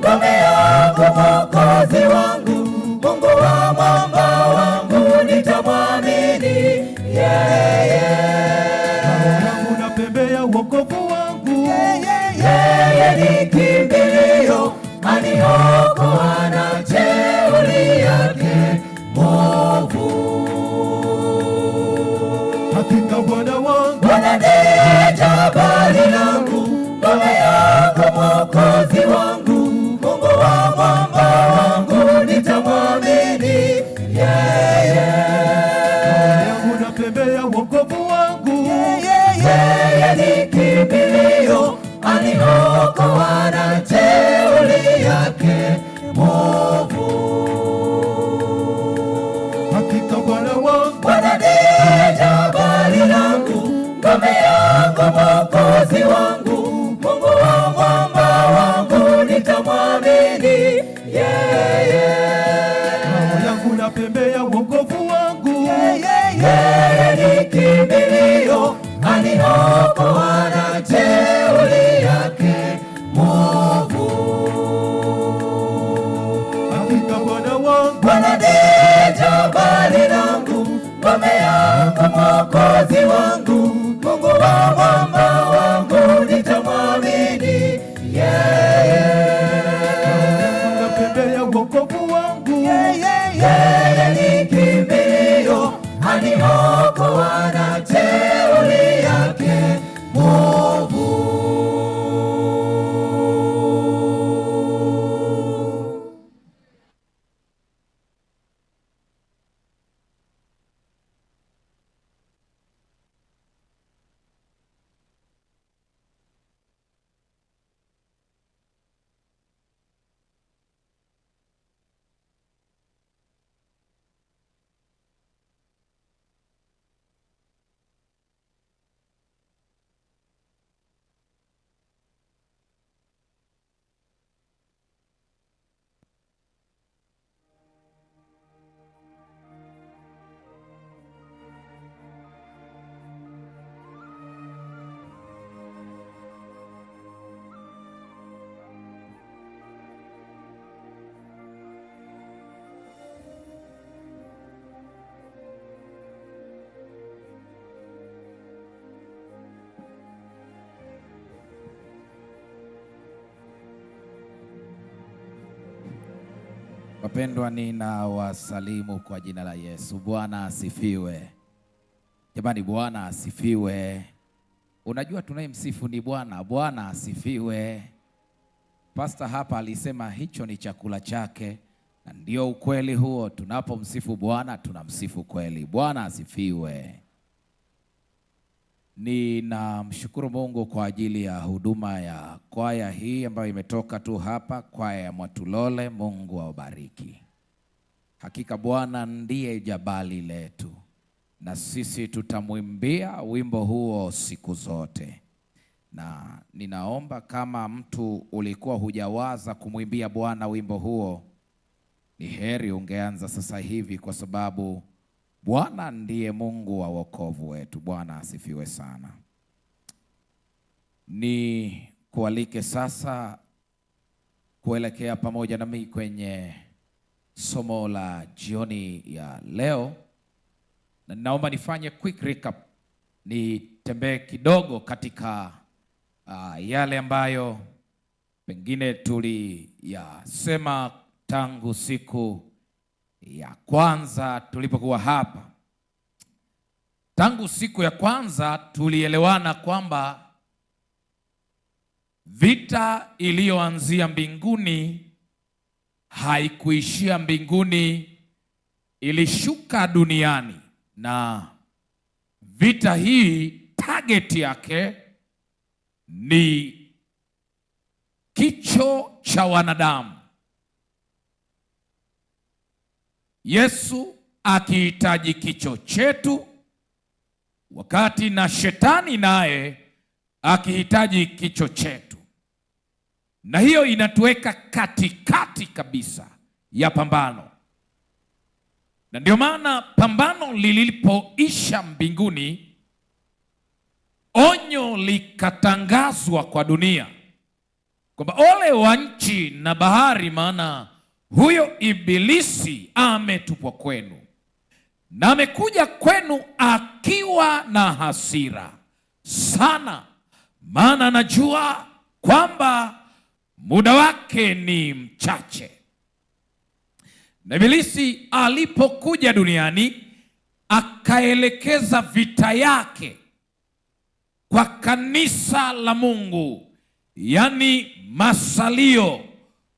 ngome yangu, Mwokozi wangu, Mungu wa mwamba wangu, nitamwamini yeye. Ngao yangu na pembe ya wokovu wangu, yeye ni kimbilio, aniokoa na jeuri yake mwovu. Hakika Bwana wangu, Bwana ndiye jabali langu, ngome yangu, Mwokozi wangu, Mungu wa mwamba wangu, nitamwamini yeye. ngao yangu na pembe ya wokovu wangu, yeye ni kimbilio, aniokoa na jeuri yake mwovu. hakika Bwana wangu, Bwana ndiye jabali langu, ngome yangu, Mwokozi wangu, Mungu wa mwamba wangu, nitamwamini yeye. ngao yangu na pembe ya wokovu wangu, yeye ni kimbilio, aniokoa na jeuri yake mwovu. hakika Bwana wangu, Bwana ndiye jabali langu, ngome yangu, Mwokozi wangu, Mungu wa mwamba wangu, nitamwamini yeye. na pembe ya wokovu wangu, Yeye ni kimbilio, aniokoa na jeuri yake mwovu. Wapendwa, ninawasalimu kwa jina la Yesu. Bwana asifiwe. Jamani, Bwana asifiwe. Unajua tunayemsifu ni Bwana. Bwana asifiwe. Pastor hapa alisema hicho ni chakula chake, na ndio ukweli huo. Tunapomsifu Bwana tunamsifu kweli. Bwana asifiwe. Ninamshukuru Mungu kwa ajili ya huduma ya kwaya hii ambayo imetoka tu hapa, kwaya ya Mwatulole. Mungu awabariki. Hakika Bwana ndiye jabali letu, na sisi tutamwimbia wimbo huo siku zote. Na ninaomba kama mtu ulikuwa hujawaza kumwimbia Bwana wimbo huo, ni heri ungeanza sasa hivi, kwa sababu Bwana ndiye Mungu wa wokovu wetu. Bwana asifiwe sana. Ni kualike sasa kuelekea pamoja nami kwenye somo la jioni ya leo, na naomba nifanye quick recap, nitembee kidogo katika yale ambayo pengine tuliyasema tangu siku ya kwanza tulipokuwa hapa. Tangu siku ya kwanza tulielewana kwamba vita iliyoanzia mbinguni haikuishia mbinguni, ilishuka duniani, na vita hii target yake ni kicho cha wanadamu. Yesu akihitaji kicho chetu, wakati na shetani naye akihitaji kicho chetu, na hiyo inatuweka katikati kabisa ya pambano. Na ndio maana pambano lilipoisha mbinguni, onyo likatangazwa kwa dunia kwamba ole wa nchi na bahari, maana huyo Ibilisi ametupwa kwenu, na amekuja kwenu akiwa na hasira sana, maana anajua kwamba muda wake ni mchache. Na Ibilisi alipokuja duniani akaelekeza vita yake kwa kanisa la Mungu, yaani masalio,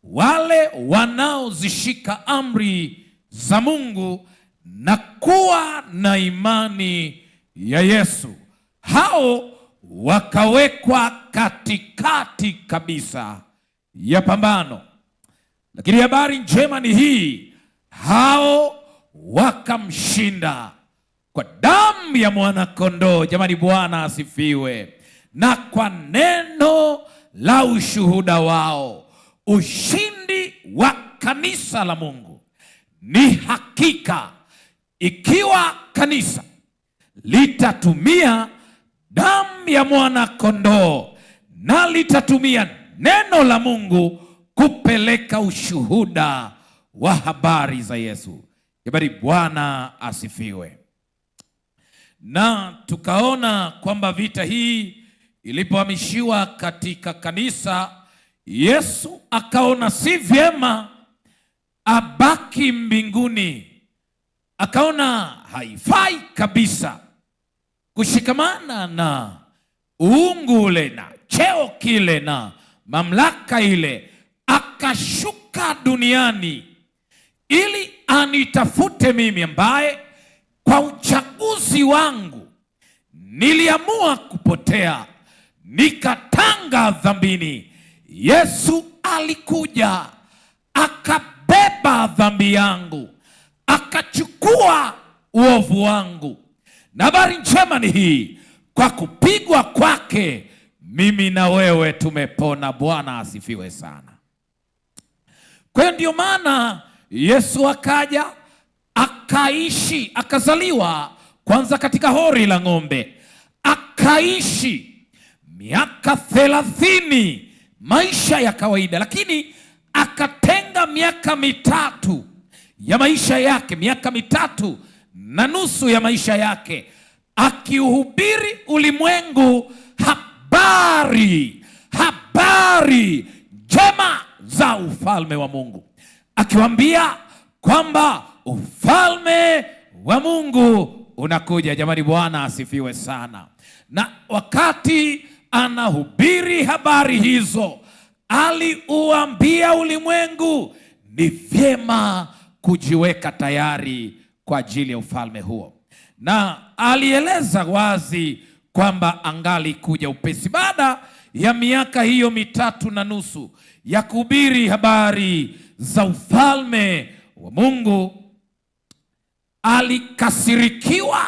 wale wanaozishika amri za Mungu na kuwa na imani ya Yesu. Hao wakawekwa katikati kabisa ya pambano. Lakini habari njema ni hii, hao wakamshinda kwa damu ya mwana-kondoo. Jamani, Bwana asifiwe. Na kwa neno la ushuhuda wao. Ushindi wa kanisa la Mungu ni hakika ikiwa kanisa litatumia damu ya mwana-kondoo na litatumia neno la Mungu kupeleka ushuhuda wa habari za Yesu. Jamani, Bwana asifiwe. Na tukaona kwamba vita hii ilipohamishiwa katika kanisa, Yesu akaona si vyema abaki mbinguni. Akaona haifai kabisa kushikamana na uungu ule na cheo kile na mamlaka ile. Akashuka duniani ili anitafute mimi, ambaye kwa uchaguzi wangu niliamua kupotea, nikatanga dhambini. Yesu alikuja akabeba dhambi yangu, akachukua uovu wangu. Na habari njema ni hii, kwa kupigwa kwake mimi na wewe tumepona. Bwana asifiwe sana. Kwa hiyo ndio maana Yesu akaja akaishi, akazaliwa kwanza katika hori la ng'ombe, akaishi miaka 30 maisha ya kawaida, lakini akatenga miaka 3 ya maisha yake, miaka 3.5 ya maisha yake, akiuhubiri ulimwengu habari njema za ufalme wa Mungu, akiwaambia kwamba ufalme wa Mungu unakuja. Jamani, Bwana asifiwe sana. Na wakati anahubiri habari hizo, aliuambia ulimwengu ni vyema kujiweka tayari kwa ajili ya ufalme huo, na alieleza wazi kwamba angali kuja upesi. Baada ya miaka hiyo 3.5 ya kuhubiri habari za ufalme wa Mungu, alikasirikiwa,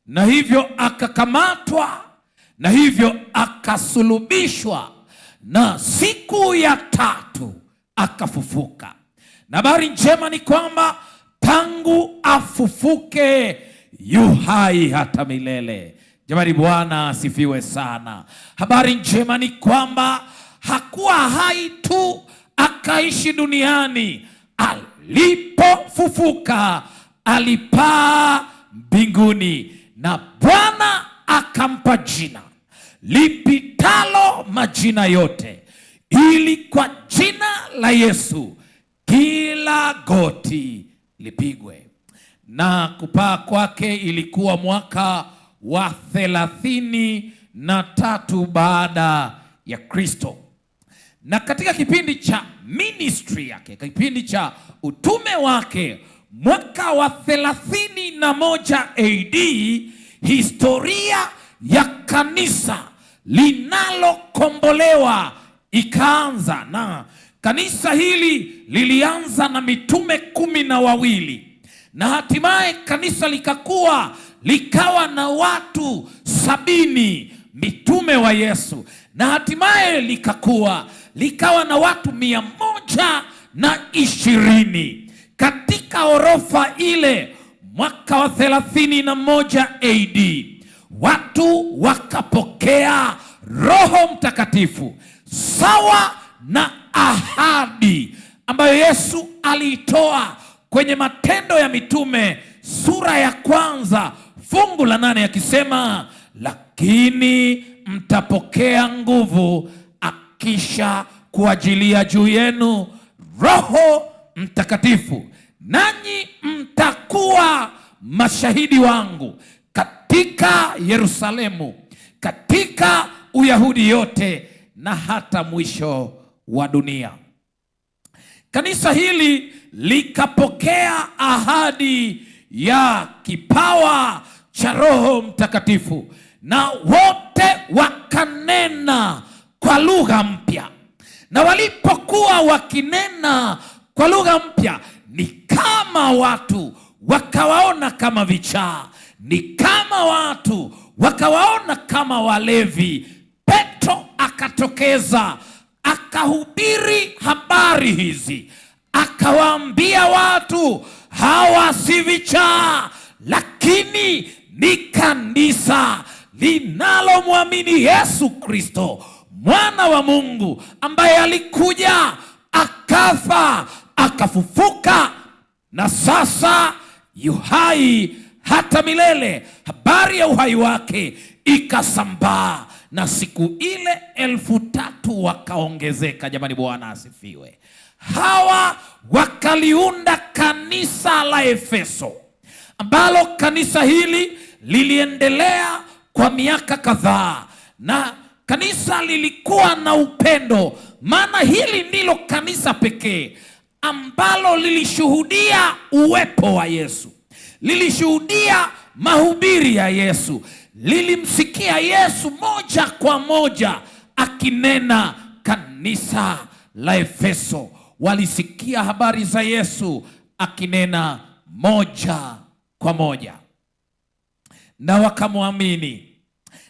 na hivyo akakamatwa, na hivyo akasulubishwa, na siku ya 3 akafufuka. Na habari njema ni kwamba tangu afufuke yu hai hata milele. Jamani, Bwana asifiwe sana. Habari njema ni kwamba hakuwa hai tu akaishi duniani. Alipofufuka alipaa mbinguni, na Bwana akampa jina lipitalo majina yote, ili kwa jina la Yesu kila goti lipigwe. Na kupaa kwake ilikuwa mwaka wa 33 baada ya Kristo. Na katika kipindi cha ministry yake, kipindi cha utume wake, mwaka wa 31 AD, historia ya kanisa linalokombolewa ikaanza. Na kanisa hili lilianza na mitume 12, na hatimaye kanisa likakua, likawa na watu 70 mitume wa Yesu, na hatimaye likakua likawa na watu 120. Katika orofa ile mwaka wa 31 AD watu wakapokea Roho Mtakatifu. sawa na ahadi ambayo Yesu aliitoa kwenye Matendo ya Mitume sura ya 1 fungu la 8, akisema, lakini mtapokea nguvu akisha kuajilia juu yenu Roho Mtakatifu, nanyi mtakuwa mashahidi wangu katika Yerusalemu, katika Uyahudi yote, na hata mwisho wa dunia. Kanisa hili likapokea ahadi ya kipawa cha Roho Mtakatifu, na wote wakanena kwa lugha mpya. Na walipokuwa wakinena kwa lugha mpya, ni kama watu wakawaona kama vichaa, ni kama watu wakawaona kama walevi. Petro akatokeza akahubiri habari hizi, akawaambia watu, hawa si vichaa, lakini ni kanisa linalomwamini Yesu Kristo, mwana wa Mungu, ambaye alikuja akafa akafufuka na sasa yuhai hata milele. Habari ya uhai wake ikasambaa, na siku ile 3,000 wakaongezeka. Jamani, Bwana asifiwe. Hawa wakaliunda kanisa la Efeso, ambalo kanisa hili liliendelea kwa miaka kadhaa, na kanisa lilikuwa na upendo, maana hili ndilo kanisa pekee ambalo lilishuhudia uwepo wa Yesu, lilishuhudia mahubiri ya Yesu, lilimsikia Yesu moja kwa moja akinena. Kanisa la Efeso walisikia habari za Yesu akinena moja kwa moja, na wakamwamini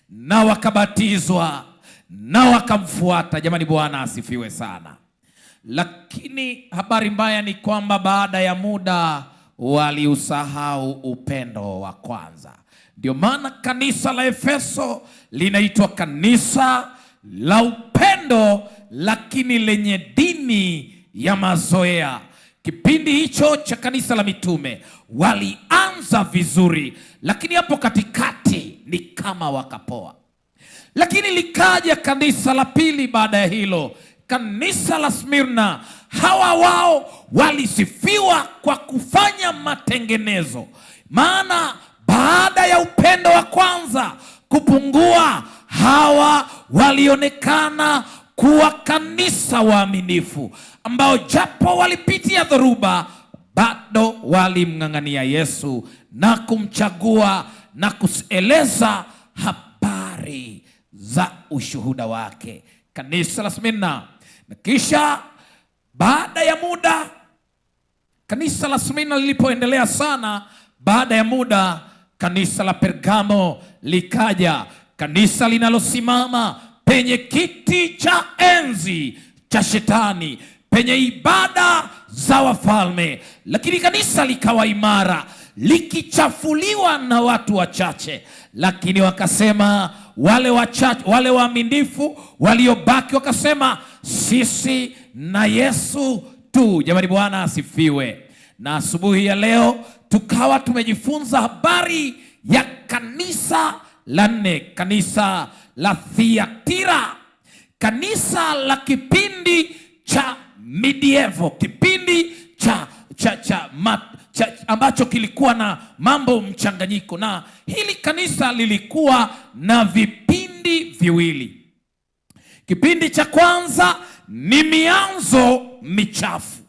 na wakabatizwa na wakamfuata. Jamani, Bwana asifiwe sana. Lakini habari mbaya ni kwamba baada ya muda waliusahau upendo wa kwanza. Ndio maana kanisa la Efeso linaitwa kanisa la upendo, lakini lenye dini ya mazoea. Kipindi hicho cha kanisa la mitume walianza vizuri, lakini hapo katikati ni kama wakapoa. Lakini likaja kanisa la pili baada ya hilo, kanisa la Smirna. Hawa wao walisifiwa kwa kufanya matengenezo, maana baada ya upendo wa kwanza kupungua, hawa walionekana kuwa kanisa waaminifu, ambao japo walipitia dhoruba bado walimng'ang'ania Yesu na kumchagua na kueleza habari za ushuhuda wake. Kanisa la Smirna. Na kisha baada ya muda, kanisa la Smirna lilipoendelea sana, baada ya muda kanisa la Pergamo likaja, kanisa linalosimama penye kiti cha enzi cha Shetani, penye ibada za wafalme. Lakini kanisa likawa imara, likichafuliwa na watu wachache, lakini wakasema wale wachache, wale waaminifu waliobaki wakasema, sisi na Yesu tu. Jamani, Bwana asifiwe. Na asubuhi ya leo tukawa tumejifunza habari ya kanisa la 4, kanisa la Thiatira, kanisa la kipindi cha medieval, kipindi cha ambacho kilikuwa na mambo mchanganyiko. Na hili kanisa lilikuwa na vipindi viwili. Kipindi cha kwanza ni mianzo michafu,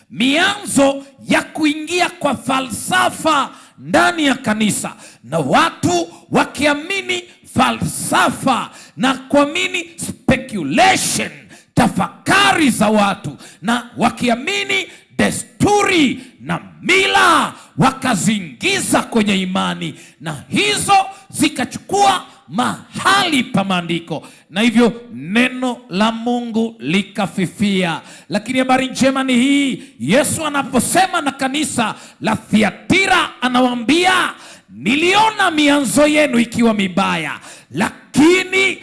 mianzo ya kuingia kwa falsafa ndani ya kanisa, na watu wakiamini falsafa na kuamini speculation, tafakari za watu, na wakiamini desturi na mila wakaziingiza kwenye imani, na hizo zikachukua mahali pa maandiko, na hivyo neno la Mungu likafifia. Lakini habari njema ni hii, Yesu anaposema na kanisa la Thiatira anawaambia, niliona mianzo yenu ikiwa mibaya, lakini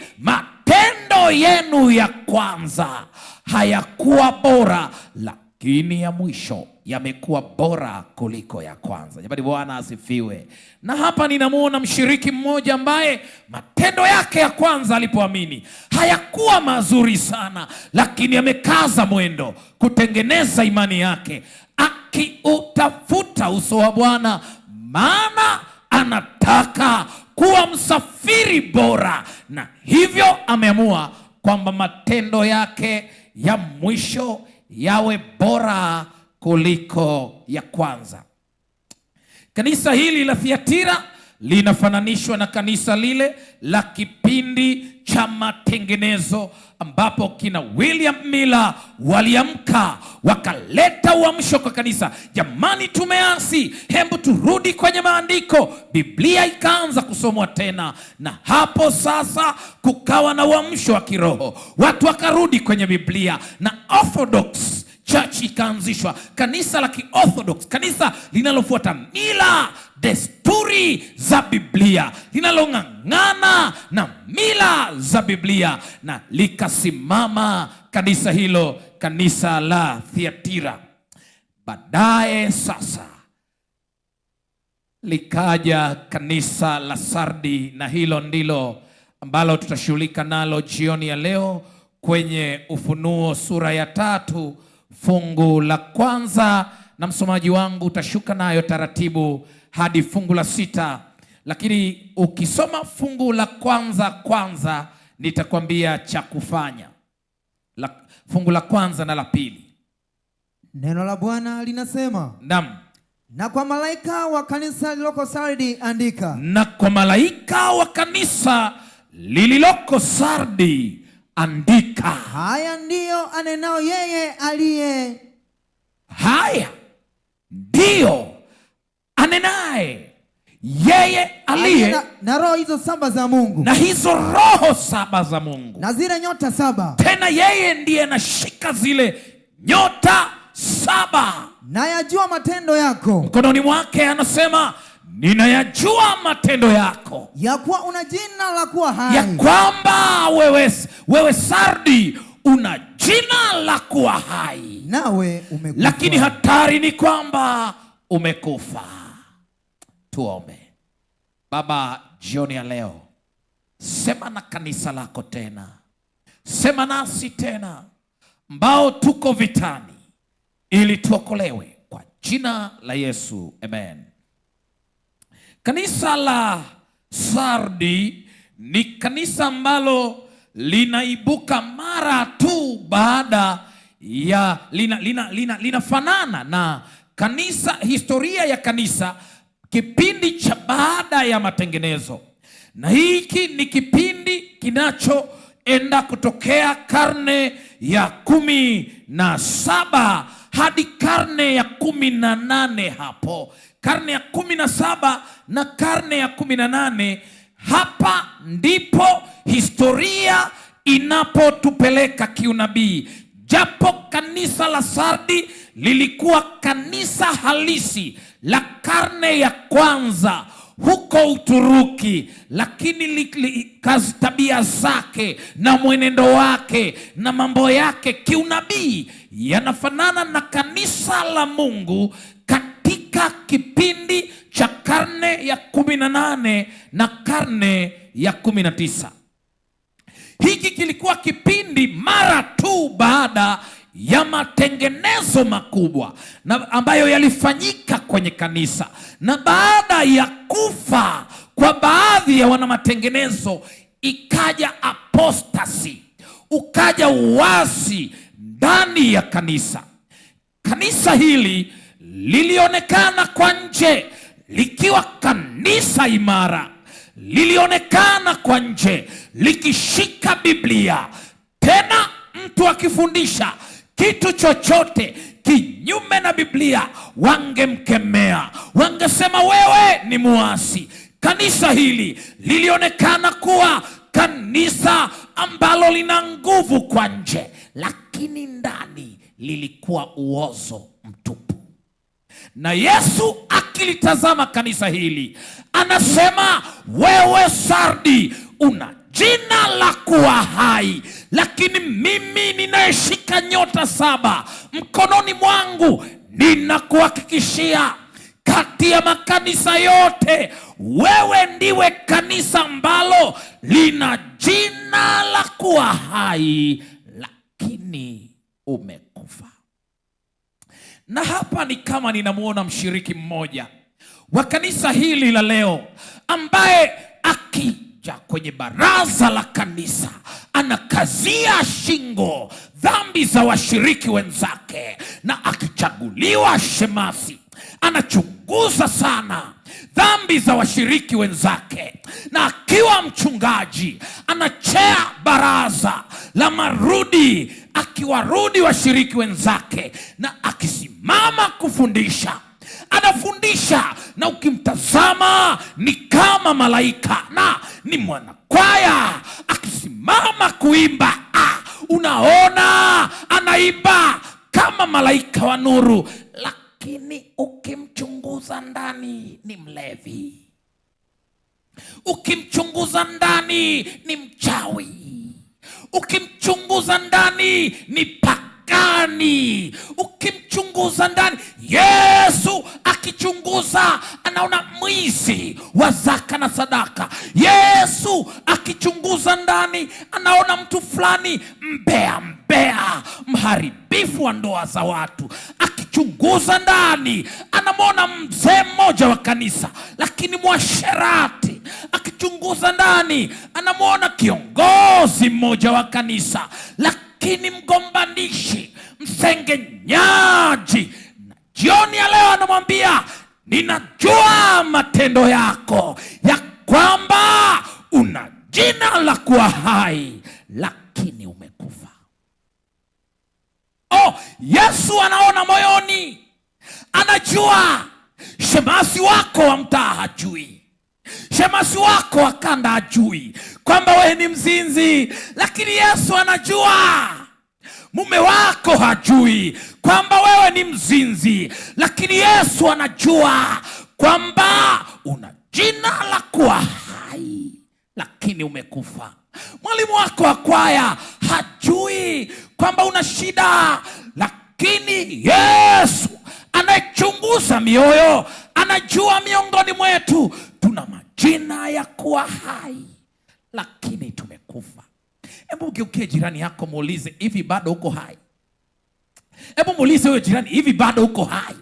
matendo yenu ya kwanza hayakuwa bora, lakini ya mwisho yamekuwa bora kuliko ya kwanza. Jamani, Bwana asifiwe. Na hapa ninamuona mshiriki mmoja ambaye matendo yake ya kwanza alipoamini hayakuwa mazuri sana, lakini amekaza mwendo kutengeneza imani yake, akiutafuta uso wa Bwana, maana anataka kuwa msafiri bora, na hivyo ameamua kwamba matendo yake ya mwisho yawe bora kuliko ya kwanza. Kanisa hili la Thiatira linafananishwa na kanisa lile la kipindi cha matengenezo, ambapo kina William Miller waliamka wakaleta uamsho kwa kanisa. Jamani, tumeasi, hebu turudi kwenye maandiko. Biblia ikaanza kusomwa tena, na hapo sasa kukawa na uamsho wa kiroho. Watu wakarudi kwenye Biblia na Orthodox Church ikaanzishwa, kanisa la Kiorthodox, kanisa linalofuata mila desturi za Biblia, linalong'ang'ana na mila za Biblia, na likasimama kanisa hilo, kanisa la Thiatira. Baadaye sasa likaja kanisa la Sardi, na hilo ndilo ambalo tutashughulika nalo jioni ya leo kwenye Ufunuo sura ya 3 fungu la 1, na msomaji wangu utashuka nayo taratibu hadi fungu la 6. Lakini ukisoma fungu la kwanza nitakwambia cha kufanya. Fungu la 1 na la 2. Neno la Bwana linasema, naam, na kwa malaika wa kanisa lililoko Sardi andika. Na kwa malaika wa kanisa lililoko Sardi andika. Haya ndiyo anenao yeye aliye. Haya ndiyo anenaye yeye aliye na roho hizo 7 za Mungu, na hizo roho 7 za Mungu, na zile nyota 7. Tena yeye ndiye anashika zile nyota 7. Nayajua matendo yako. Mkononi mwake anasema, ninayajua matendo yako, ya kuwa una jina la kuwa hai, ya kwamba wewe Sardi una jina la kuwa hai, nawe umekufa, lakini hatari ni kwamba umekufa. Tuombe. Baba, jioni ya leo sema na kanisa lako tena, sema nasi tena ambao tuko vitani, ili tuokolewe kwa jina la Yesu, amen. Kanisa la Sardi ni kanisa ambalo linaibuka mara tu baada ya linafanana na kanisa, historia ya kanisa kipindi cha baada ya matengenezo, na hiki ni kipindi kinachoenda kutokea karne ya 17 hadi karne ya 18. Hapo karne ya 17 na karne ya 18, hapa ndipo historia inapotupeleka kiunabii. Japo kanisa la Sardi lilikuwa kanisa halisi la karne ya kwanza huko Uturuki, lakini tabia zake na mwenendo wake na mambo yake kiunabii yanafanana na kanisa la Mungu katika kipindi cha karne ya 18 na karne ya 19. Hiki kilikuwa kipindi mara tu baada ya matengenezo makubwa na ambayo yalifanyika kwenye kanisa, na baada ya kufa kwa baadhi ya wana matengenezo ikaja apostasy, ukaja uasi ndani ya kanisa. Kanisa hili lilionekana kwa nje likiwa kanisa imara, lilionekana kwa nje likishika Biblia, tena mtu akifundisha kitu chochote kinyume na Biblia wangemkemea, wangesema wewe ni muasi. Kanisa hili lilionekana kuwa kanisa ambalo lina nguvu kwa nje, lakini ndani lilikuwa uozo mtupu. Na Yesu akilitazama kanisa hili anasema, wewe Sardi una jina la kuwa hai, lakini mimi ninayeshika nyota 7 mkononi mwangu, ninakuhakikishia kati ya makanisa yote, wewe ndiwe kanisa ambalo lina jina la kuwa hai, lakini umekufa. Na hapa ni kama ninamuona mshiriki mmoja wa kanisa hili la leo, ambaye akija kwenye baraza la kanisa anakazia shingo dhambi za washiriki wenzake, na akichaguliwa shemasi anachunguza sana dhambi za washiriki wenzake, na akiwa mchungaji anachea baraza la marudi, akiwarudi washiriki wenzake, na akisimama kufundisha anafundisha, na ukimtazama ni kama malaika, na ni mwanakwaya akisimama kuimba, unaona anaimba kama malaika wa nuru, lakini ukimchunguza ndani ni mlevi, ukimchunguza ndani ni mchawi, ukimchunguza ndani ni pagani, ukimchunguza ndani, Yesu akichunguza anaona mwizi wa zaka na sadaka. Yesu akichunguza ndani anaona mtu fulani mbea, mharibifu wa ndoa za watu. Akichunguza ndani anamwona mzee mmoja wa kanisa lakini mwasherati. Akichunguza ndani anamwona kiongozi mmoja wa kanisa lakini mgombanishi, msengenyaji. Na jioni ya leo anamwambia, ninajua matendo yako ya kwamba una jina la kuwa hai lakini umekufa. Yesu anaona moyoni, anajua shemasi wako wa mtaa hajui, shemasi wako wa kanda hajui kwamba wewe ni mzinzi, lakini Yesu anajua. Mume wako hajui kwamba wewe ni mzinzi, lakini Yesu anajua kwamba una jina la kuwa hai lakini umekufa. Mwalimu wako wa kwaya hajui kwamba una shida, lakini Yesu anayechunguza mioyo anajua miongoni mwetu tuna majina ya kuwa hai lakini tumekufa. Hebu geukie jirani yako, muulize, hivi bado uko hai? Hebu muulize huyo jirani, hivi bado uko hai?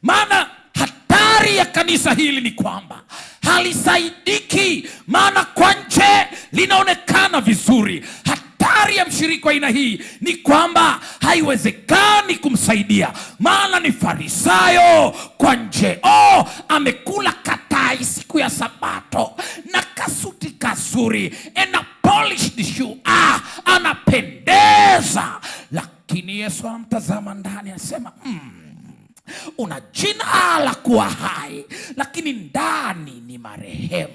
Maana hatari ya kanisa hili ni kwamba halisaidiki, maana kwa nje linaonekana vizuri. Hatari ya mshiriki wa aina hii ni kwamba haiwezekani kumsaidia, maana ni farisayo kwa nje. Amekula katai siku ya Sabato na kasuti kazuri and a polished shoe, anapendeza, lakini Yesu anamtazama ndani, asema una jina la kuwa hai lakini ndani ni marehemu.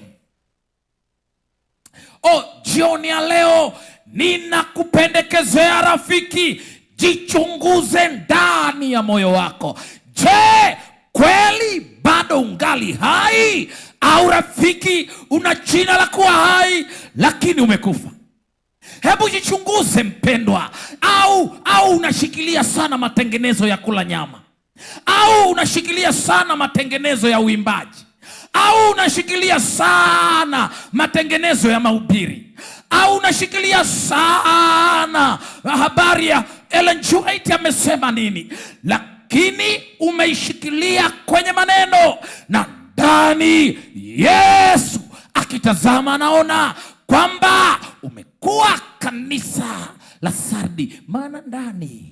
Jioni ya leo ninakupendekezea rafiki, jichunguze ndani ya moyo wako. Je, kweli bado ungali hai? Au rafiki, una jina la kuwa hai lakini umekufa? Hebu jichunguze mpendwa. Au unashikilia sana matengenezo ya kula nyama, au unashikilia sana matengenezo ya uimbaji, au unashikilia sana matengenezo ya mahubiri, au unashikilia sana habari ya Ellen G. White amesema nini, lakini umeishikilia kwenye maneno, na ndani Yesu akitazama anaona kwamba umekuwa kanisa la Sardi. Maana ndani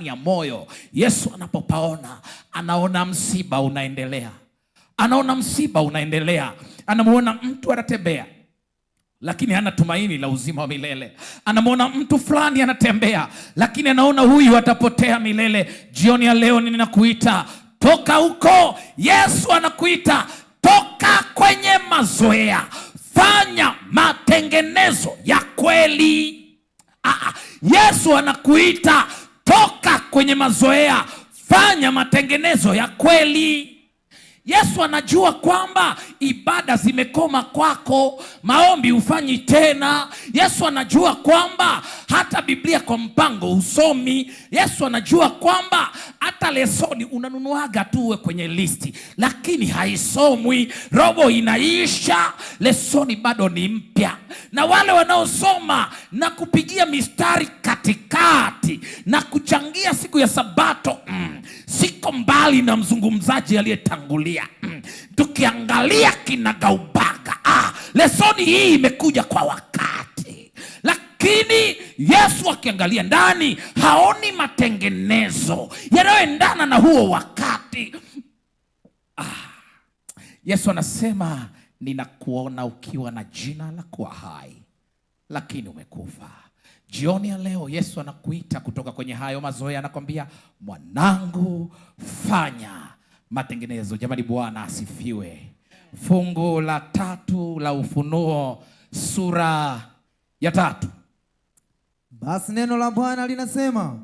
ya moyo Yesu anapopaona, anaona msiba unaendelea, anamuona mtu anatembea lakini hana tumaini la uzima wa milele. Anamuona mtu fulani anatembea lakini anaona huyu atapotea milele. Jioni ya leo ninakuita, toka huko. Yesu anakuita, toka kwenye mazoea, fanya matengenezo ya kweli. Yesu anakuita, toka kwenye mazoea, fanya matengenezo ya kweli. Yesu anajua kwamba ibada zimekoma kwako, maombi hufanyi tena. Yesu anajua kwamba hata Biblia kwa mpango usomi. Yesu anajua kwamba hata lesoni unanunuaga tu uwe kwenye listi, lakini haisomwi. Robo inaisha, lesoni bado ni mpya. Na wale wanaosoma na kupigia mistari katikati na kuchangia siku ya Sabato, siko mbali na mzungumzaji aliyetangulia. Tukiangalia kinagaubaga, lesoni hii imekuja kwa wakati, lakini Yesu akiangalia ndani haoni matengenezo yanayoendana na huo wakati. Yesu anasema, ninakuona ukiwa na jina la kuwa hai, lakini umekufa. Jioni ya leo Yesu anakuita kutoka kwenye hayo mazoea, anakwambia, mwanangu, fanya matengenezo. Jamani, Bwana asifiwe. Fungu la 3 la Ufunuo sura ya 3. Basi neno la Bwana linasema,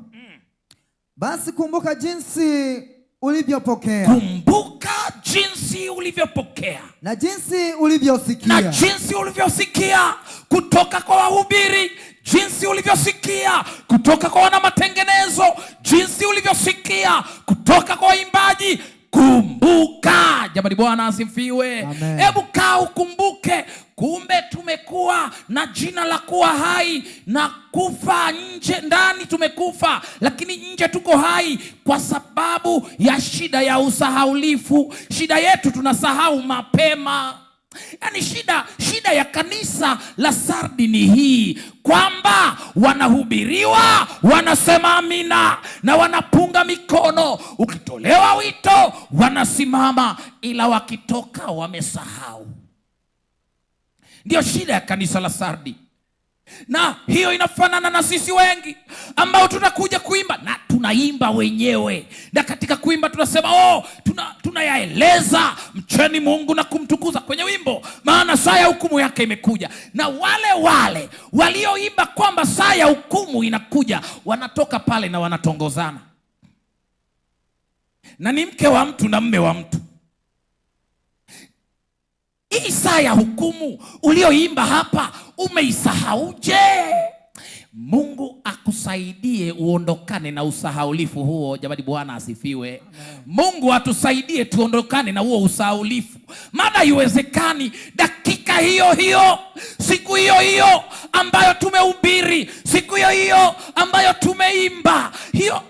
basi kumbuka jinsi ulivyopokea. Kumbuka jinsi ulivyopokea na jinsi ulivyosikia. Na jinsi ulivyosikia kutoka kwa wahubiri, jinsi ulivyosikia kutoka kwa wana matengenezo, jinsi ulivyosikia kutoka kwa waimbaji. Kumbuka. Jamani, Bwana asifiwe. Hebu kaa ukumbuke. Kumbe tumekuwa na jina la kuwa hai na kufa nje. Ndani tumekufa, lakini nje tuko hai kwa sababu ya shida ya usahaulifu. Shida yetu, tunasahau mapema. Yaani shida ya kanisa la Sardi ni hii, kwamba wanahubiriwa, wanasema amina na wanapunga mikono, ukitolewa wito wanasimama, ila wakitoka wamesahau. Ndio shida ya kanisa la Sardi. Na hiyo inafanana na sisi wengi ambao tunakuja kuimba na tunaimba wenyewe, na katika kuimba tunasema tunayaeleza mcheni Mungu na kumtukuza kwenye wimbo, maana saa ya hukumu yake imekuja. Na wale walioimba kwamba saa ya hukumu inakuja, wanatoka pale na wanatongozana, na ni mke wa mtu na mme wa mtu. Hii saa ya hukumu ulioimba hapa umeisahauje? Mungu akusaidie uondokane na usahaulifu huo. Jamani, Bwana asifiwe. Mungu atusaidie tuondokane na huo usahaulifu, maana haiwezekani dakika hiyo hiyo, siku hiyo hiyo ambayo tumehubiri, siku hiyo hiyo ambayo tumeimba hiyo,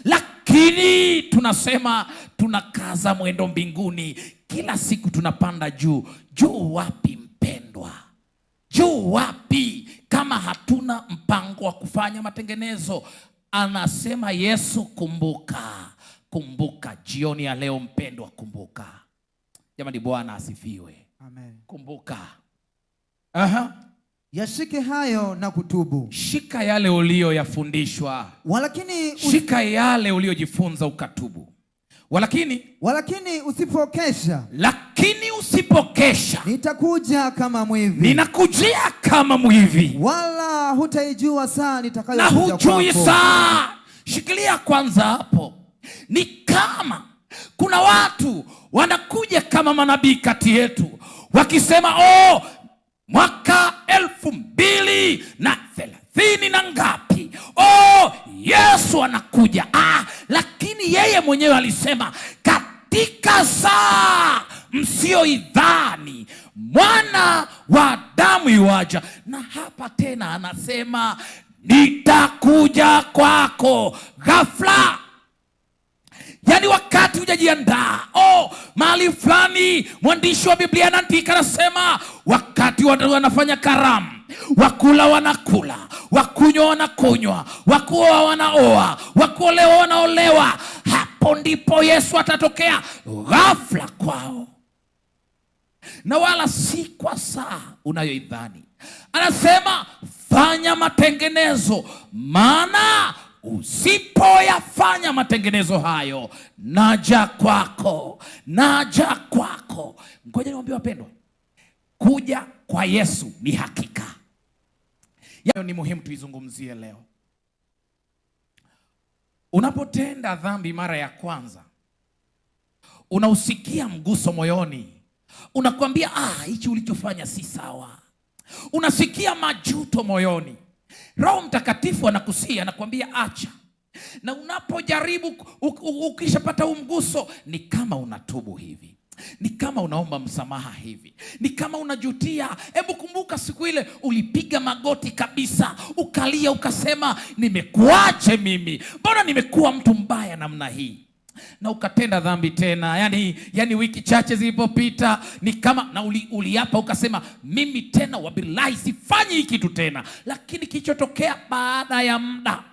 lakini tunasema tunakaza mwendo mbinguni. Kila siku tunapanda juu. Juu wapi mpendwa? Juu wapi kama hatuna mpango wa kufanya matengenezo? Anasema Yesu, kumbuka. Kumbuka jioni ya leo mpendwa, kumbuka. Jamani, Bwana asifiwe. Amen. Kumbuka. Yashike hayo na kutubu. Shika yale uliyoyafundishwa. Shika yale uliyojifunza ukatubu. Walakini usipokesha. Lakini usipokesha, nitakuja kama mwivi. Ninakujia kama mwivi. Wala hutaijua saa nitakayokuja kwako. Na hujui saa. Shikilia kwanza hapo. Ni kama kuna watu wanakuja kama manabii kati yetu wakisema, mwaka 2030 na ngapi, Yesu anakuja. Lakini yeye mwenyewe alisema, katika saa msioidhani Mwana wa Adamu yuaja. Na hapa tena anasema, nitakuja kwako ghafla. Yaani wakati hujajiandaa. Mahali fulani mwandishi wa Biblia anaandika, anasema wakati watu wanafanya karamu, wakula wanakula, wakunywa wanakunywa, wakuoa wanaoa, wakuolewa wanaolewa, hapo ndipo Yesu atatokea ghafla kwao, na wala si kwa saa unayoidhani. Anasema fanya matengenezo, maana usipoyafanya matengenezo hayo, naja kwako. Ngoja niwaambie wapendwa, kuja kwa Yesu ni hakika. Yaani ni muhimu tuizungumzie leo. Unapotenda dhambi mara ya kwanza, unausikia mguso moyoni, unakwambia hichi ulichofanya si sawa. Unasikia majuto moyoni, Roho Mtakatifu anakusia, anakwambia acha. Na unapojaribu ukishapata mguso, ni kama unatubu hivi, ni kama unaomba msamaha hivi, ni kama unajutia. Hebu kumbuka siku ile ulipiga magoti kabisa, ukalia, ukasema nimekuache mimi, mbona nimekuwa mtu mbaya namna hii, na ukatenda dhambi tena. Yani wiki chache zilipopita ni kama na uliapa ukasema mimi tena wabillahi sifanyi hiki kitu tena. Lakini kilichotokea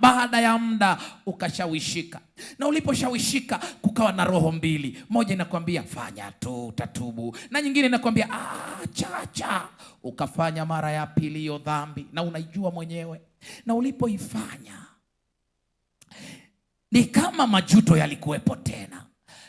baada ya muda ukashawishika, na uliposhawishika kukawa na roho mbili, moja inakwambia fanya tu utatubu, na nyingine inakwambia acha. Ukafanya mara ya pili hiyo dhambi, na unaijua mwenyewe, na ulipoifanya ni kama majuto yalikuwepo tena.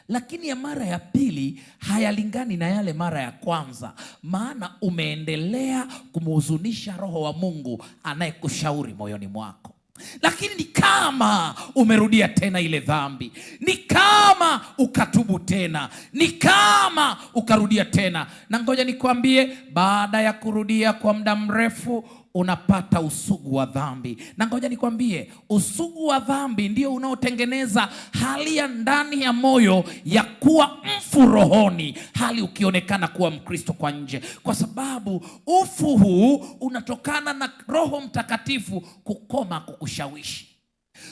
Lakini ya mara ya pili hayalingani na yale mara ya kwanza, maana umeendelea kumhuzunisha Roho wa Mungu anayekushauri moyoni mwako. Lakini ni kama umerudia tena ile dhambi, ni kama ukatubu tena, ni kama ukarudia tena. Na ngoja nikwambie, baada ya kurudia kwa muda mrefu unapata usugu wa dhambi. Na ngoja nikwambie, usugu wa dhambi ndio unaotengeneza hali ya ndani ya moyo ya kuwa mfu rohoni, hali ukionekana kuwa Mkristo kwa nje, kwa sababu ufu huu unatokana na Roho Mtakatifu kukoma kukushawishi,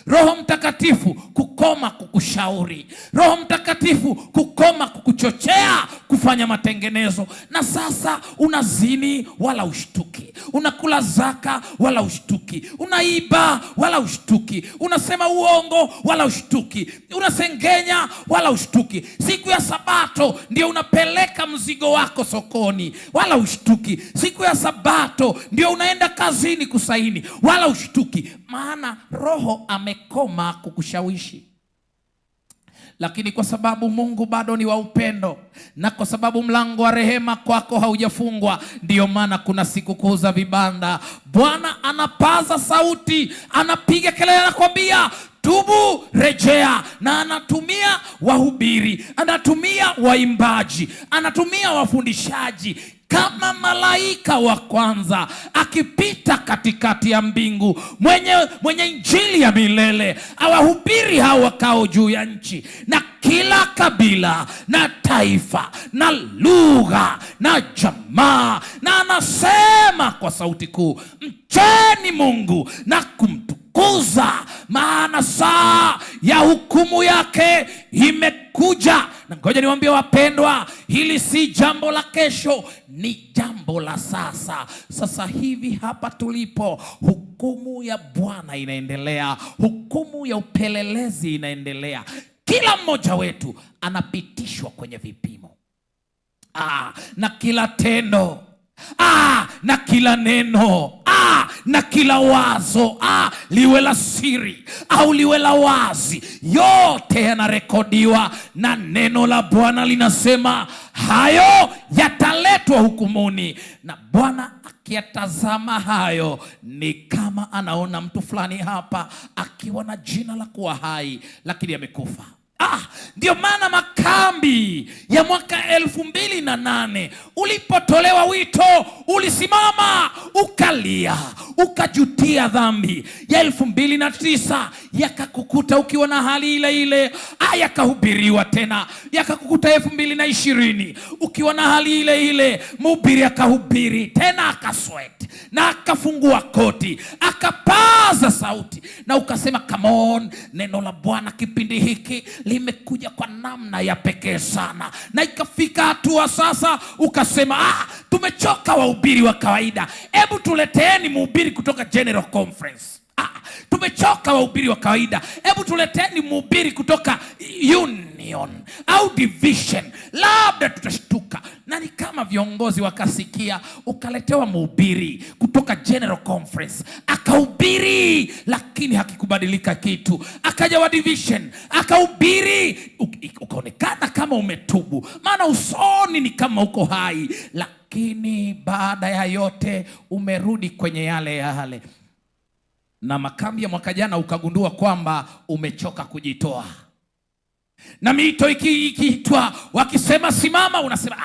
Roho Mtakatifu kukoma kukushauri, Roho Mtakatifu kukoma kukuchochea kufanya matengenezo. Na sasa unazini wala ushtuki, unakula zaka wala ushtuki, unaiba wala ushtuki, unasema uongo wala ushtuki, unasengenya wala ushtuki. Siku ya Sabato ndio unapeleka mzigo wako sokoni wala ushtuki. Siku ya Sabato ndio unaenda kazini kusaini wala ushtuki, maana Roho amekoma kukushawishi. Lakini kwa sababu Mungu bado ni wa upendo, na kwa sababu mlango wa rehema kwako haujafungwa, ndiyo maana kuna sikukuu za vibanda. Bwana anapaza sauti, anapiga kelele, anakwambia tubu, rejea. Na anatumia wahubiri, anatumia waimbaji, anatumia wafundishaji kama malaika wa kwanza akipita katikati ya mbingu, mwenye injili ya milele, awahubiri hao wakao juu ya nchi, na kila kabila na taifa na lugha na jamaa. Na anasema kwa sauti kuu, mcheni Mungu na kumtukuza, maana saa ya hukumu yake imekuja. Na ngoja niwaambie wapendwa, hili si jambo la kesho, ni jambo la sasa. Sasa hivi hapa tulipo, hukumu ya Bwana inaendelea, hukumu ya upelelezi inaendelea. Kila mmoja wetu anapitishwa kwenye vipimo, na kila tendo, na kila neno, na kila wazo, liwe la siri au liwe la wazi, yote yanarekodiwa, na neno la Bwana linasema hayo yataletwa hukumuni. Na Bwana akiyatazama hayo, ni kama anaona mtu fulani hapa akiwa na jina la kuwa hai, lakini amekufa. Ndio maana makambi ya mwaka 2008 ulipotolewa wito, ulisimama ukalia, ukajutia dhambi. Ya 2009 yakakukuta ukiwa na hali ile ile, yakahubiriwa tena. Yakakukuta 2020 ukiwa na hali ile ile, mhubiri akahubiri tena, akasweat na akafungua koti, akapaza sauti, na ukasema come on, neno la Bwana kipindi hiki limekuja kwa namna ya pekee sana. Na ikafika hatua sasa ukasema tumechoka wahubiri wa kawaida, hebu tuleteeni mhubiri kutoka General Conference. Tumechoka wahubiri wa kawaida, hebu tuleteeni mhubiri kutoka Union au Division, labda tutashtuka. Na ni kama viongozi wakasikia, ukaletewa mhubiri kutoka General Conference, akahubiri, lakini hakikubadilika kitu. Akaja wa Division, akahubiri, ukaonekana kama umetubu, maana usoni ni kama uko hai, lakini baada ya yote umerudi kwenye yale. Na makambi ya mwaka jana ukagundua kwamba umechoka kujitoa. Na mito ikiitwa wakisema simama, unasema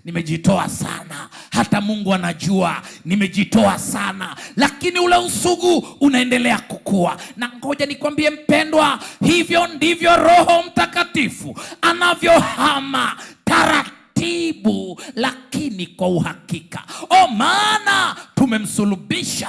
nimejitoa sana, hata Mungu anajua nimejitoa sana, lakini ule usugu unaendelea kukua. Na ngoja nikwambie mpendwa, hivyo ndivyo Roho Mtakatifu anavyohama taratibu, lakini kwa uhakika. Maana tumemsulubisha,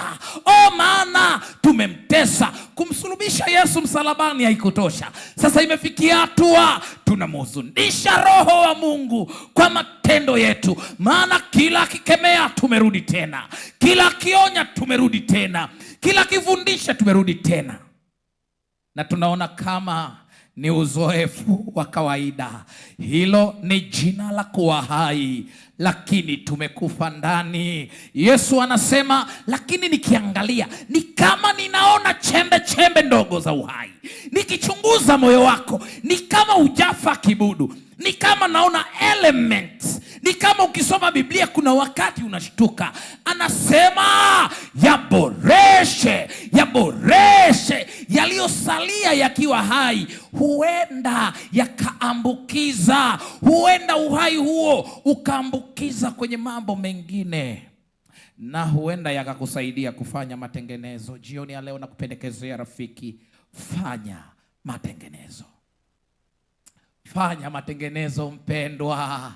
maana tumemtesa. Kumsulubisha Yesu msalabani haikutosha. Sasa imefikia hatua tunamhuzunisha Roho wa Mungu kwa matendo yetu, maana kila akikemea tumerudi tena, kila akionya tumerudi tena, kila akifundisha tumerudi tena. Na tunaona kama ni uzoefu wa kawaida. Hilo ni jina la kuwa hai, lakini tumekufa ndani. Yesu anasema, lakini nikiangalia ni kama ninaona chembe chembe ndogo za uhai. Nikichunguza moyo wako ni kama hujafa kibudu, ni kama naona elements. Ni kama ukisoma Biblia kuna wakati unashtuka. Anasema yaboreshe yaliyosalia yakiwa hai, huenda yakaambukiza, huenda uhai huo ukaambukiza kwenye mambo mengine, na huenda yakakusaidia kufanya matengenezo. Jioni ya leo nakupendekezea rafiki, fanya matengenezo. Fanya matengenezo mpendwa.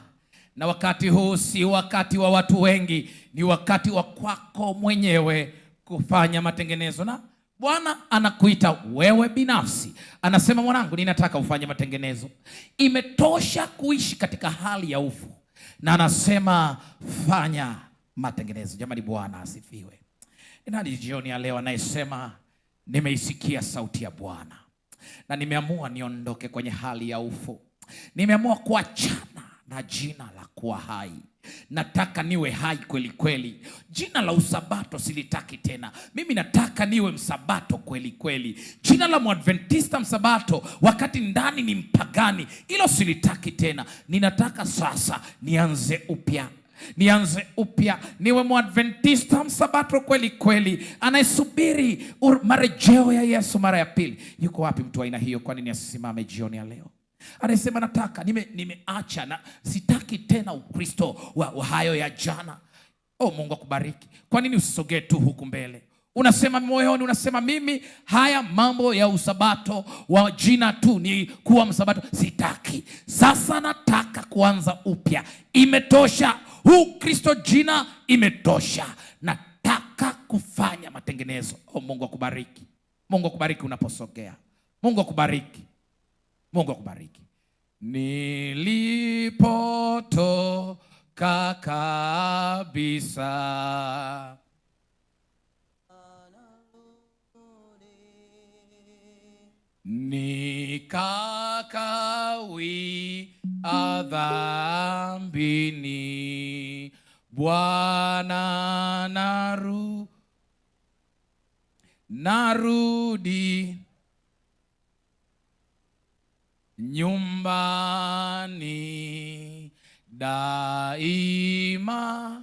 Na wakati huu si wakati wa watu wengi, ni wakati wa kwako mwenyewe kufanya matengenezo. Na Bwana anakuita wewe binafsi, anasema mwanangu, ninataka ufanye matengenezo. Imetosha kuishi katika hali ya ufu, na anasema fanya matengenezo. Jamani, Bwana asifiwe. Nani jioni ya leo anayesema nimeisikia sauti ya Bwana na nimeamua niondoke kwenye hali ya ufu, nimeamua kuachana na jina la kuwa hai, nataka niwe hai kweli kweli. Jina la usabato silitaki tena, mimi nataka niwe msabato kweli kweli. Jina la Mwadventista msabato wakati ndani ni mpagani, hilo silitaki tena. Ninataka sasa nianze upya, niwe Mwadventista msabato kweli kweli, anayesubiri marejeo ya Yesu mara ya pili. Yuko wapi mtu aina hiyo? Kwa nini asisimame jioni ya leo? Anasema nataka, nimeacha na sitaki tena Ukristo wa hayo ya jana. Mungu akubariki. Kwa nini usisogee tu huku mbele? Unasema moyoni, unasema mimi haya mambo ya usabato wa jina tu, ni kuwa msabato, sitaki. Sasa nataka kuanza upya. Imetosha Ukristo jina, imetosha. Nataka kufanya matengenezo. Mungu akubariki. Mungu akubariki unaposogea. Mungu akubariki. Mungu akubariki. Nilipotoka kabisa, nikakawia dhambini, Bwana narudi nyumbani daima.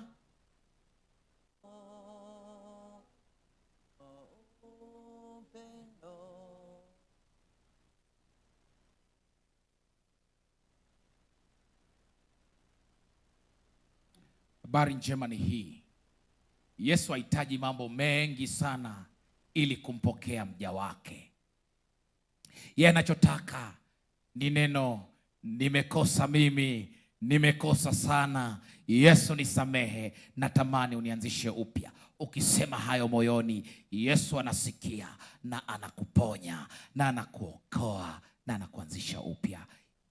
Habari njema ni hii. Yesu hahitaji mambo mengi sana ili kumpokea mja wake. Yeye anachotaka ni neno, nimekosa mimi, nimekosa sana, Yesu nisamehe, natamani unianzishe upya. Ukisema hayo moyoni, Yesu anasikia na anakuponya na anakuokoa na anakuanzisha upya.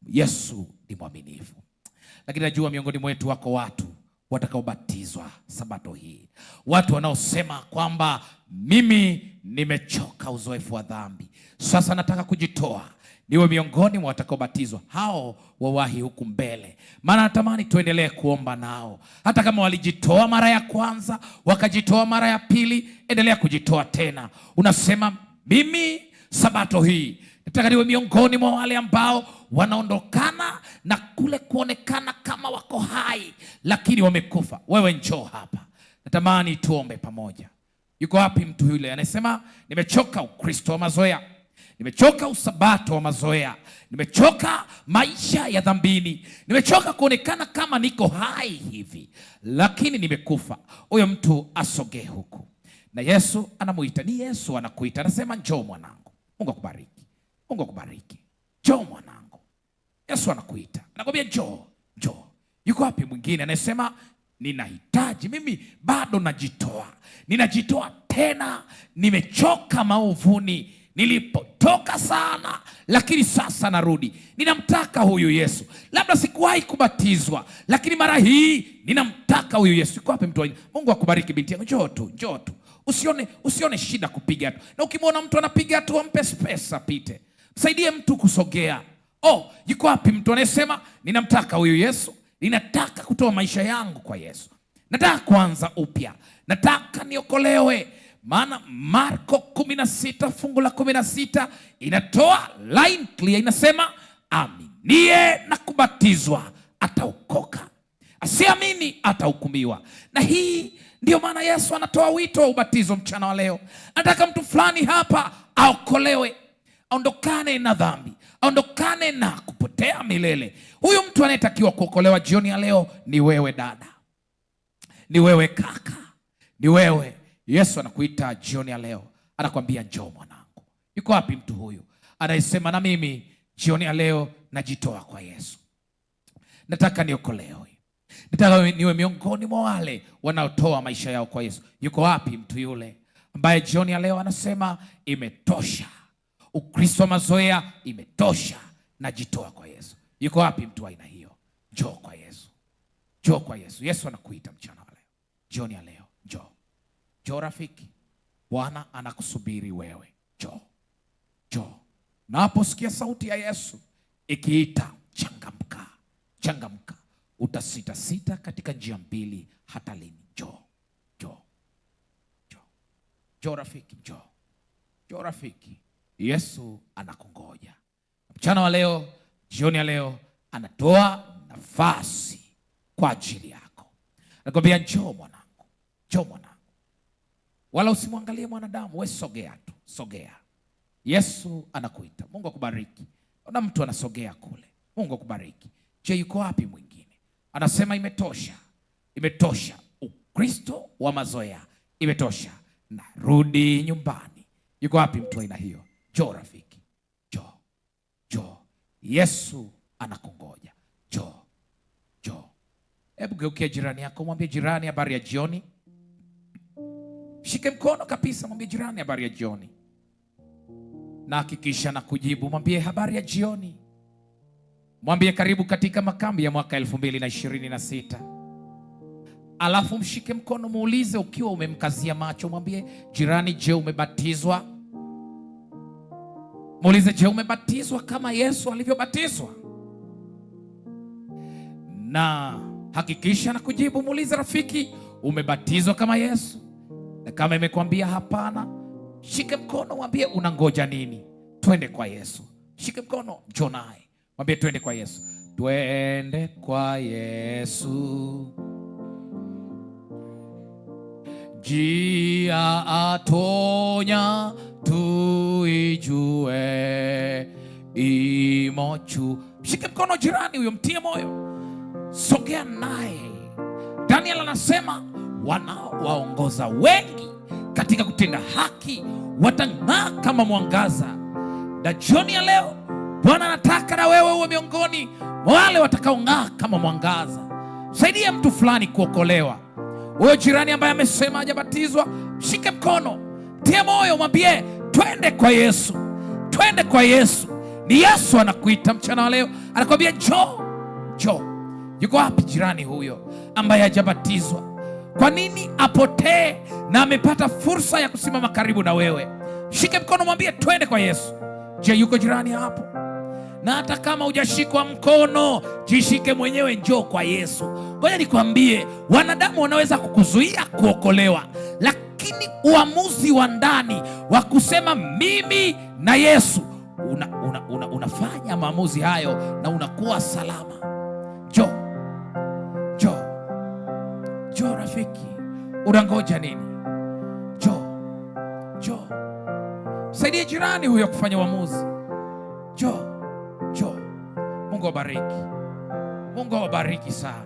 Yesu ni mwaminifu. Lakini najua miongoni mwetu wako watu watakaobatizwa sabato hii, watu wanaosema kwamba mimi nimechoka uzoefu wa dhambi, sasa nataka kujitoa. Niwe miongoni mwa watakaobatizwa. Hao wawahi huku mbele, maana natamani tuendelee kuomba nao. Hata kama walijitoa mara ya kwanza, wakajitoa mara ya pili, endelea kujitoa tena. Unasema mimi sabato hii nataka niwe miongoni mwa wale ambao wanaondokana na kule kuonekana kama wako hai lakini wamekufa. Wewe njoo hapa, natamani tuombe pamoja. Yuko wapi mtu yule anasema nimechoka Ukristo wa mazoea, Nimechoka usabato wa mazoea. Nimechoka maisha ya dhambini. Nimechoka kuonekana kama niko hai hivi, lakini nimekufa. Huyo mtu asogee huku. Na Yesu anamuita. Ni Yesu anakuita. Anasema njoo mwanangu. Mungu akubariki. Mungu akubariki. Njoo mwanangu. Yesu anakuita. Anakwambia njoo, njoo. Yuko wapi mwingine anasema ninahitaji, mimi bado najitoa. Ninajitoa tena. Nimechoka maovuni. Nilipotoka sana, lakini sasa narudi. Ninamtaka huyu Yesu. Labda sikuwahi kubatizwa, lakini mara hii ninamtaka huyu Yesu. Yuko wapi mtu? Mungu akubariki binti yangu. Njoo tu, njoo tu. Usione shida kupiga tu. Na ukimwona mtu anapiga tu, ampe space apite. Msaidie mtu kusogea. Yuko wapi mtu anayesema ninamtaka huyu Yesu? Ninataka kutoa maisha yangu kwa Yesu. Nataka kuanza upya. Nataka niokolewe. Maana Marko 16 fungu la 16 inatoa line clear, inasema aminie na kubatizwa ataokoka, asiamini atahukumiwa. Na hii ndio maana Yesu anatoa wito wa ubatizo mchana wa leo. Anataka mtu fulani hapa aokolewe, aondokane na dhambi, aondokane na kupotea milele. Huyu mtu anayetakiwa kuokolewa jioni ya leo ni wewe dada, ni wewe kaka, ni wewe. Yesu anakuita jioni ya leo, anakwambia njoo mwanangu. Yuko wapi mtu huyu anayesema na mimi jioni ya leo najitoa kwa Yesu, nataka niokolewe, nataka niwe miongoni mwa wale wanaotoa maisha yao kwa Yesu? Yuko wapi mtu yule ambaye jioni ya leo anasema imetosha, Ukristo wa mazoea imetosha, najitoa kwa Yesu? Yuko wapi mtu aina hiyo? Njoo kwa Yesu, njoo kwa Yesu. Yesu anakuita mchana wa leo, jioni ya leo, njoo. Njoo rafiki, Bwana anakusubiri wewe. Njoo, njoo. Na unaposikia sauti ya Yesu ikiita, changamka, changamka. Utasita sita katika njia mbili hata lini? Njoo, njoo, njoo. Njoo rafiki, njoo. Njoo rafiki, Yesu anakungoja. Mchana wa leo, jioni ya leo, anatoa nafasi kwa ajili yako. Anakuambia njoo mwanangu, njoo mwanangu. Wala usimwangalie mwanadamu, wewe sogea tu, sogea. Yesu anakuita. Mungu akubariki. Ona mtu anasogea kule. Mungu akubariki. Je, yuko wapi mwingine? Anasema imetosha. Imetosha. Ukristo wa mazoea imetosha. Narudi nyumbani. Yuko wapi mtu aina hiyo? Njoo rafiki. Njoo. Njoo. Yesu anakungoja. Njoo. Njoo. Hebu geukia jirani yako, mwambie jirani, habari ya jioni. Shike mkono kabisa, mwambie jirani, habari ya jioni. Na hakikisha na kujibu, mwambie habari ya jioni. Mwambie karibu katika makambi ya mwaka 2026. Alafu mshike mkono, muulize ukiwa umemkazia macho, mwambie jirani, je, umebatizwa? Muulize, je, umebatizwa kama Yesu alivyobatizwa? Na hakikisha na kujibu, muulize rafiki, umebatizwa kama Yesu? Na kama imekwambia hapana, shike mkono, mwambie unangoja nini? Twende kwa Yesu. Shike mkono, njoo naye. Mwambie twende kwa Yesu. Twende kwa Yesu. Njia atonya tuijue imochu. Shike mkono jirani huyo, mtie moyo. Sogea naye. Daniel anasema wanaowaongoza wengi katika kutenda haki watang'aa kama mwangaza. Na jioni ya leo Bwana anataka na wewe uwe miongoni mwa wale watakaong'aa kama mwangaza. Saidia mtu fulani kuokolewa. Huyo jirani ambaye amesema hajabatizwa, mshike mkono, tie moyo, mwambie twende kwa Yesu. Twende kwa Yesu. Ni Yesu anakuita mchana wa leo, anakuambia njoo, njoo. Yuko wapi jirani huyo ambaye hajabatizwa? Kwa nini apotee na amepata fursa ya kusimama karibu na wewe? Shike mkono, mwambie twende kwa Yesu. Je, yuko jirani hapo? Na hata kama hujashikwa mkono, jishike mwenyewe, njoo kwa Yesu. Ngoja nikwambie, wanadamu wanaweza kukuzuia kuokolewa, lakini uamuzi wa ndani wa kusema mimi na Yesu, unafanya maamuzi hayo na unakuwa salama. Njoo, njoo, njoo rafiki, unangoja nini? Njoo, njoo, Saidie jirani huyo kufanya uamuzi. Njoo. Mungu awabariki. Mungu awabariki sana.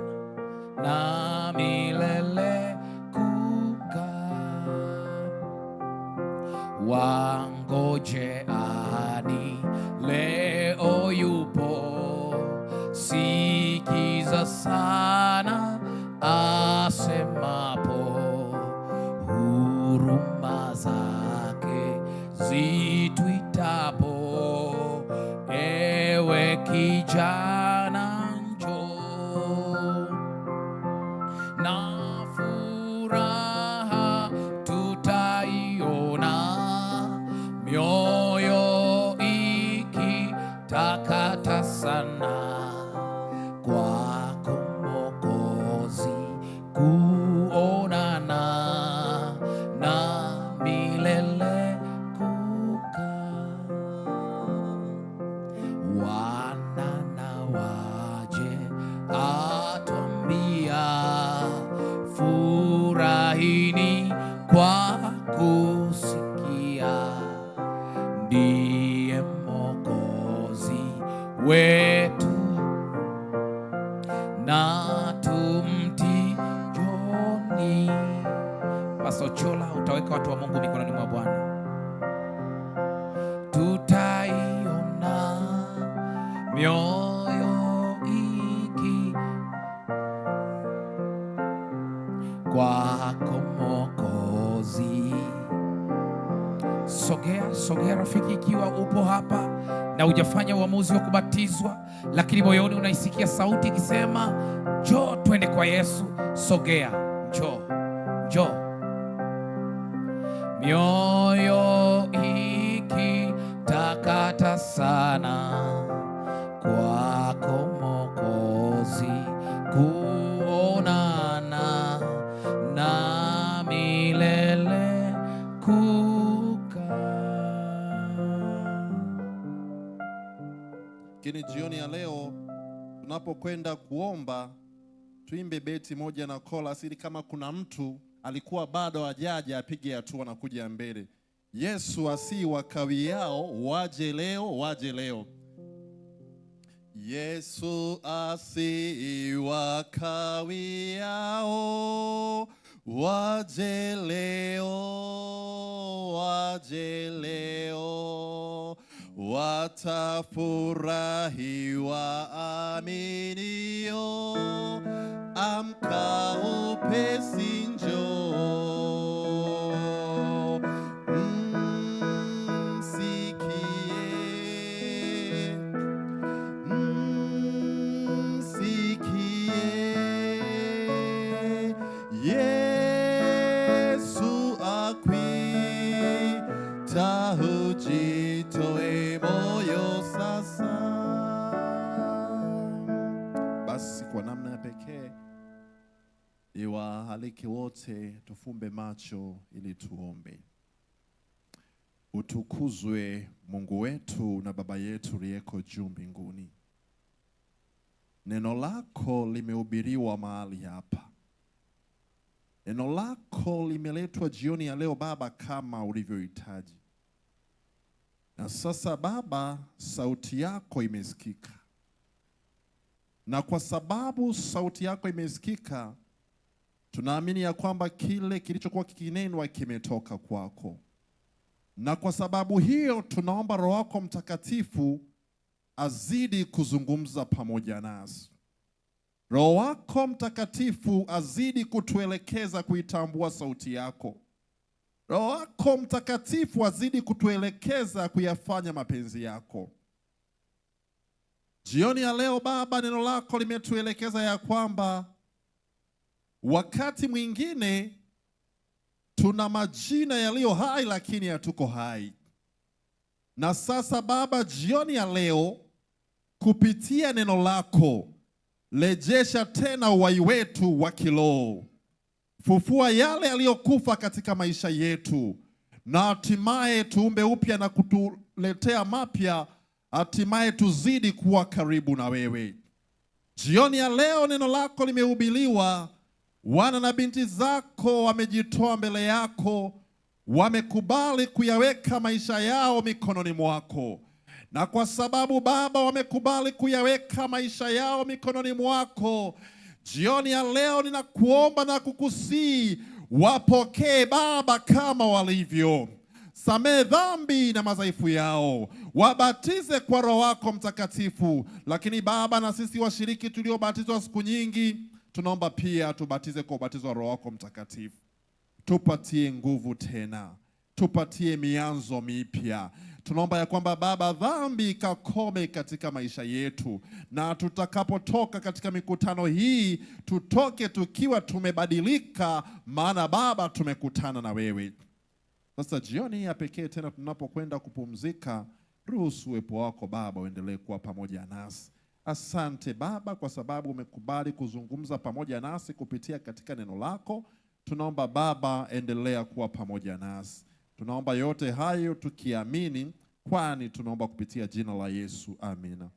Na milele kukaa wangojeani, leo yupo, sikiza sana asemapo, huruma zake zituitapo, ewe kijana njoo, na furaha tutaiona, mioyo ikitakata sana, kwako Mwokozi kuonana, na milele kukaa. Wana na waje atwambia, furahini kwa kusikia, ndiye Mwokozi wetu na tumtii. Joni Pasochola, utaweka watu wa Mungu mikononi mwa Bwana. Tutaiona mioyo iki kwako Mwokozi. Sogea rafiki, ikiwa upo hapa na hujafanya uamuzi wa kubatizwa, lakini moyoni unaisikia sauti ikisema njoo twende kwa Yesu. Sogea, njoo. Mioyo ikitakata sana, kwako Mwokozi kuonana, na milele kukaa. Lakini jioni ya leo tunapokwenda kuomba, tuimbe beti moja na chorus, ili kama kuna mtu alikuwa bado hajaja apige hatua na kuja mbele. Yesu asi wakawiao waje leo. Yesu asi wakawiao waje leo, watafurahi waaminio, amka upesi njoo, msikie, Yesu akwita, ujitoe moyo sasa. Basi kwa namna ya pekee niwaalike wote tufumbe macho ili tuombe. Utukuzwe Mungu wetu na Baba yetu uliyeko juu mbinguni. Neno lako limehubiriwa mahali hapa. Neno lako limeletwa jioni ya leo Baba kama ulivyohitaji. Na sasa Baba, sauti yako imesikika. Na kwa sababu sauti yako imesikika, tunaamini ya kwamba kile kilichokuwa kikinenwa kimetoka kwako. Na kwa sababu hiyo tunaomba Roho wako Mtakatifu azidi kuzungumza pamoja nasi. Roho wako Mtakatifu azidi kutuelekeza kuitambua sauti yako. Roho wako Mtakatifu azidi kutuelekeza kuyafanya mapenzi yako. Jioni ya leo Baba, neno lako limetuelekeza ya kwamba wakati mwingine tuna majina yaliyo hai lakini hatuko hai. Na sasa Baba, jioni ya leo kupitia neno lako, rejesha tena uhai wetu wa kiroho. Fufua yale yaliyokufa katika maisha yetu, na hatimaye tuumbe upya na kutuletea mapya, hatimaye tuzidi kuwa karibu na wewe. Jioni ya leo neno lako limehubiriwa, wana na binti zako wamejitoa mbele yako wamekubali kuyaweka maisha yao mikononi mwako. Na kwa sababu Baba wamekubali kuyaweka maisha yao mikononi mwako, jioni ya leo ninakuomba na kukusii, wapokee Baba kama walivyo. Samehe dhambi na madhaifu yao, wabatize kwa Roho wako Mtakatifu. Lakini Baba, na sisi washiriki tuliobatizwa siku nyingi, tunaomba pia tubatize kwa ubatizo wa Roho wako Mtakatifu. Tupatie nguvu tena, tupatie mianzo mipya. Tunaomba ya kwamba Baba, dhambi ikakome katika maisha yetu, na tutakapotoka katika mikutano hii, tutoke tukiwa tumebadilika, maana Baba tumekutana na wewe. Sasa jioni ya pekee tena tunapokwenda kupumzika, ruhusu uwepo wako Baba uendelee kuwa pamoja nasi. Asante Baba kwa sababu umekubali kuzungumza pamoja nasi kupitia katika neno lako. Tunaomba Baba, endelea kuwa pamoja nasi. Tunaomba yote hayo tukiamini, kwani tunaomba kupitia jina la Yesu. Amina.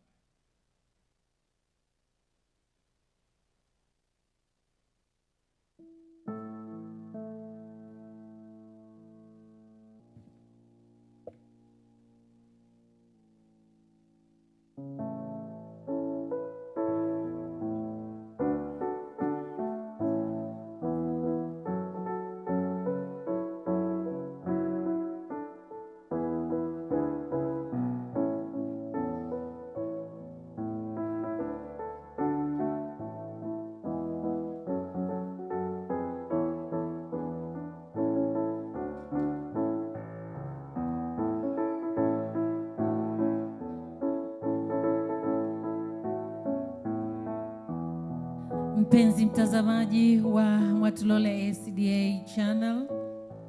Mpenzi mtazamaji wa Mwatulole SDA Channel,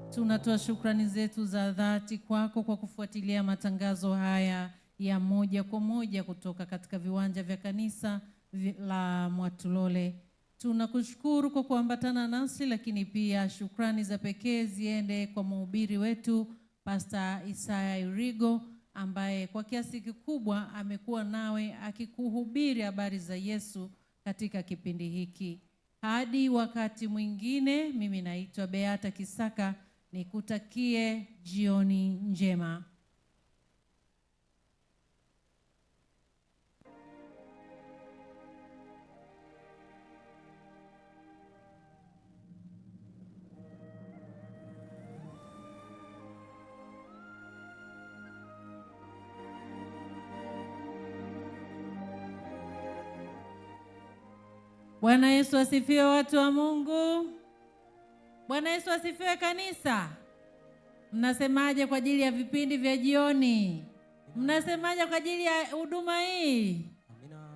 tunatoa shukrani zetu za dhati kwako kwa kufuatilia matangazo haya ya moja kwa moja kutoka katika viwanja vya kanisa la Mwatulole. Tunakushukuru kwa kuambatana nasi, lakini pia shukrani za pekee ziende kwa mhubiri wetu Pastor Isaya Irigo, ambaye kwa kiasi kikubwa amekuwa nawe akikuhubiri habari za Yesu katika kipindi hiki. Hadi wakati mwingine, mimi naitwa Beata Kisaka, nikutakie jioni njema. Bwana Yesu asifiwe, watu wa Mungu. Bwana Yesu asifiwe kanisa. Mnasemaje kwa ajili ya vipindi vya jioni? Mnasemaje kwa ajili ya huduma hii? Amina.